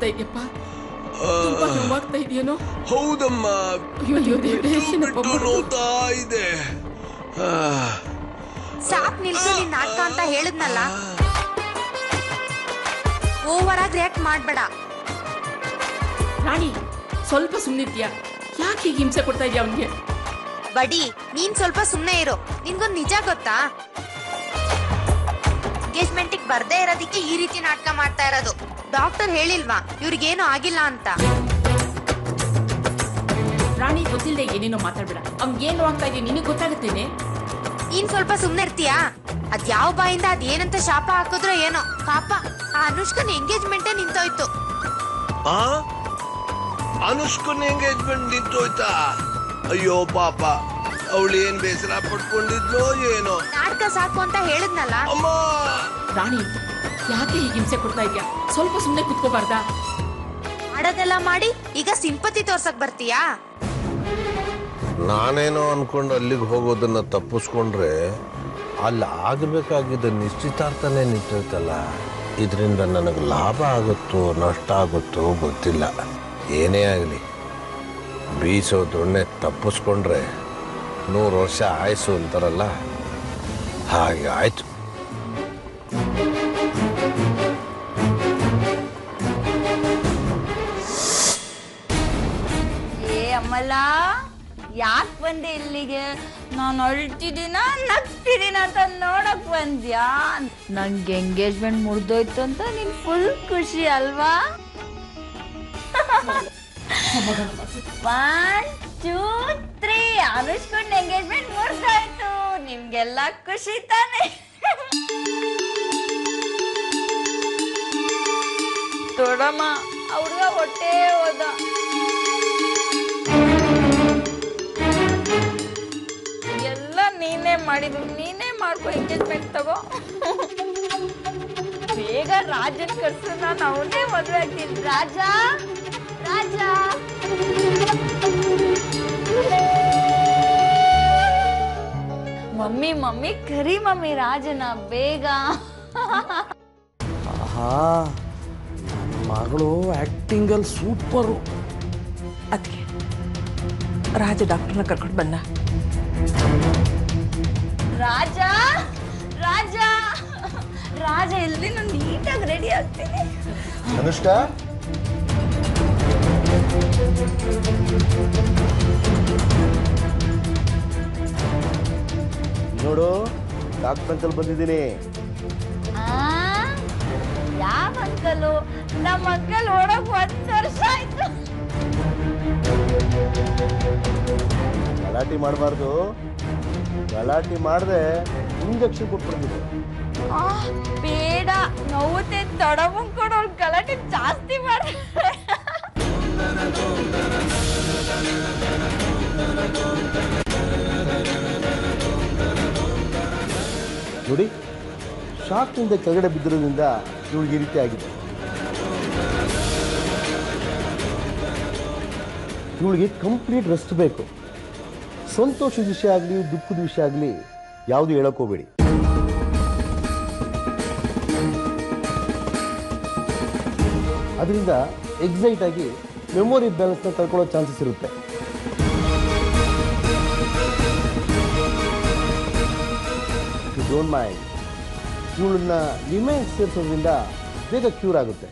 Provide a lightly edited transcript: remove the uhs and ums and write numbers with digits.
ಮಾಡ್ತಾ ಇದೆಯಪ್ಪ? ತುಂಬಾ ನೋವಾಗ್ತಾ ಇದೆಯೇನೋ? ಹೌದಮ್ಮ, ನೋತಾ ಇದೆ. ಸಾಕ್ ನಿಲ್ಸು ನಿನ್ ನಾಟಕ ಅಂತ ಹೇಳಿದ್ನಲ್ಲ. ಓವರ್ ಆಗಿ ರಿಯಾಕ್ಟ್ ಮಾಡ್ಬೇಡ. ರಾಣಿ, ಸ್ವಲ್ಪ ಸುಮ್ಮನಿದ್ಯಾ? ಯಾಕೆ ಹೀಗೆ ಹಿಂಸೆ ಕೊಡ್ತಾ ಇದೆಯಾ ಅವನಿಗೆ? ಬಡಿ, ನೀನ್ ಸ್ವಲ್ಪ ಸುಮ್ನೆ ಇರು. ನಿನ್ಗೊಂದ್ ನಿಜ ಗೊತ್ತಾ? ಎಂಗೇಜ್ಮೆಂಟಿಗೆ ಬರ್ದೇ ಇರೋದಕ್ಕೆ ಈ ರೀತಿ ನಾಟಕ ಮಾಡ್ತಾ ಇರೋದು. ಡಾಕ್ಟರ್ ಹೇಳಿಲ್ವಾ ಇವ್ರಿಗೇನು ಆಗಿಲ್ಲ ಅಂತ? ರಾಣಿ, ಗೊತ್ತಿಲ್ಲದೆ ಏನೇನೋ ಮಾತಾಡ್ಬೇಡ. ಅವ್ನಿಗೇನು ಆಗ್ತಾ ಇದೆ ನಿನಗೆ ಗೊತ್ತಾಗುತ್ತೇನೆ. ನೀನ್ ಸ್ವಲ್ಪ ಸುಮ್ನೆ ಇರ್ತೀಯಾ? ಅದ್ ಯಾವ ಬಾಯಿಂದ ಅದೇನಂತ ಶಾಪ ಹಾಕಿದ್ರೋ ಏನೋ. ಪಾಪ ಆ ಅನುಷ್ಕನ್ ಎಂಗೇಜ್ಮೆಂಟೇ ನಿಂತೋಯ್ತು. ಅನುಷ್ಕನ್ ಎಂಗೇಜ್ಮೆಂಟ್ ನಿಂತೋಯ್ತಾ? ಅಯ್ಯೋ ಪಾಪ, ಅವಳು ಏನ್ ಬೇಸರ ಪಡ್ಕೊಂಡಿದ್ಲೋ ಏನೋ. ನಾಟಕ ಸಾಕು ಅಂತ ಹೇಳಿದ್ನಲ್ಲ. ಅಮ್ಮ ರಾಣಿ, ಯಾಕೆ ಹೀಗೆ ಹಿಂಸೆ ಕೊಡ್ತಾ ಇದ್ಯಾ? ಸ್ವಲ್ಪ ಸುಮ್ಮನೆ ಕುತ್ಕೋಬಾರ್ದಾ? ಮಾಡೋದೆಲ್ಲ ಮಾಡಿ ಈಗ ಸಿಂಪತಿ ತೋರ್ಸಕ್ ಬರ್ತೀಯಾ? ನಾನೇನೋ ಅನ್ಕೊಂಡು ಅಲ್ಲಿಗೆ ಹೋಗೋದನ್ನ ತಪ್ಪಿಸ್ಕೊಂಡ್ರೆ ಅಲ್ಲಿ ಆಗಬೇಕಾಗಿದ್ದ ನಿಶ್ಚಿತಾರ್ಥನೇ ನಿಂತೈತಲ್ಲ. ಇದರಿಂದ ನನಗೆ ಲಾಭ ಆಗುತ್ತೋ ನಷ್ಟ ಆಗುತ್ತೋ ಗೊತ್ತಿಲ್ಲ. ಏನೇ ಆಗಲಿ, ಬೀಸೋ ದೊಣ್ಣೆ ತಪ್ಪಿಸ್ಕೊಂಡ್ರೆ 100 ವರ್ಷ ಆಯ್ಸು ಅಂತಾರಲ್ಲ, ಹಾಗೆ ಆಯ್ತು. ಅಮ್ಮಲ್ಲ, ಯಾಕೆ ಬಂದೆ ಇಲ್ಲಿಗೆ? ನಾನು ಅಳ್ತಿದ್ದೀನ ನಗ್ತಿದ್ದೀನ ಅಂತ ನೋಡಕ್ ಬಂದ್ಯಾ? ನಂಗೆ ಎಂಗೇಜ್ಮೆಂಟ್ ಮುಗ್ದೋಯ್ತು ಅಂತ ನಿನ್ ಫುಲ್ ಖುಷಿ ಅಲ್ವಾ? 1 2 3 ಅನುಷ್ಕನ್ ಎಂಗೇಜ್ಮೆಂಟ್ ಮುಗ್ದೋಯ್ತು. ನಿಮ್ಗೆಲ್ಲ ಖುಷಿ ತಾನೆ? ದೊಡ್ಡಮ್ಮ ಅವ್ರಿಗ ಹೊಟ್ಟೆ ಹೋದ. ಎಲ್ಲ ನೀನೇ ಮಾಡಿದ್ರು, ನೀನೇ ಮಾಡ್ಕೊ, ಎಂಗೇಜ್ಮೆಂಟ್ ತಗೋ. ಬೇಗ ರಾಜನ್ ಕರ್ಸು, ನಾನು ಅವನೇ ಮದುವೆ ಆಗ್ತೀನಿ. ರಾಜ ರಾಜ ಮಮ್ಮಿ ಮಮ್ಮಿ ಕರಿ ಮಮ್ಮಿ ರಾಜನ ಬೇಗ. ಮಗಳು ಆಕ್ಟಿಂಗ್ ಅಲ್ಲಿ ಸೂಪರು. ಅದಕ್ಕೆ ರಾಜ ಡಾಕ್ಟರ್ನ ಕರ್ಕೊಂಡು ಬನ್ನ. ರಾಜ ರಾಜ ರಾಜ ಎಲ್ಲಿ? ನಾನು ನೀಟಾಗಿ ರೆಡಿ ಆಗ್ತೀನಿ. ಅನುಷ್ಕ, ನೋಡು, ಡಾಕ್ಟರ್ ಅಂಕಲ್ ಬಂದಿದ್ದೀನಿ. ಯಾವ ಅಂಕಲು? ನಮ್ಮ ಅಂಕಲ್ ಓಡೋಕ್ 1 ವರ್ಷ ಆಯ್ತು. ಗಲಾಟೆ ಮಾಡಬಾರ್ದು. ಗಲಾಟೆ ಮಾಡದೆ ಇಂಜೆಕ್ಷನ್ ಕೊಟ್ಬಿಡ್ತೀನಿ. ಬೇಡ, ನೋವುತ್ತೆ. ತಡವಂಗ್ ಕೊಡು, ಅವ್ಳು ಗಲಾಟೆ ಜಾಸ್ತಿ ಮಾಡ್ತಾರೆ. ನೋಡಿ, ಶಾಕ್ನಿಂದ ಕೆಳಗಡೆ ಬಿದ್ದಿರೋದ್ರಿಂದ ಇವಳಿಗೆ ಈ ರೀತಿ ಆಗಿದೆ. ಇವಳಿಗೆ ಕಂಪ್ಲೀಟ್ ರೆಸ್ಟ್ ಬೇಕು. ಸಂತೋಷದ ವಿಷಯ ಆಗಲಿ ದುಃಖದ ವಿಷಯ ಆಗಲಿ ಯಾವುದು ಹೇಳೋಕೋಬೇಡಿ. ಅದರಿಂದ ಎಕ್ಸೈಟ್ ಆಗಿ ಮೆಮೊರಿ ಬ್ಯಾಲೆನ್ಸ್ನ ಕಳ್ಕೊಳ್ಳೋ ಚಾನ್ಸಸ್ ಇರುತ್ತೆ. ಡೋಂಟ್ ಮೈಂಡ್, ಇವಳನ್ನ ರಿಮೈಂಡ್ ಸೇರಿಸೋದ್ರಿಂದ ಬೇಗ ಕ್ಯೂರ್ ಆಗುತ್ತೆ.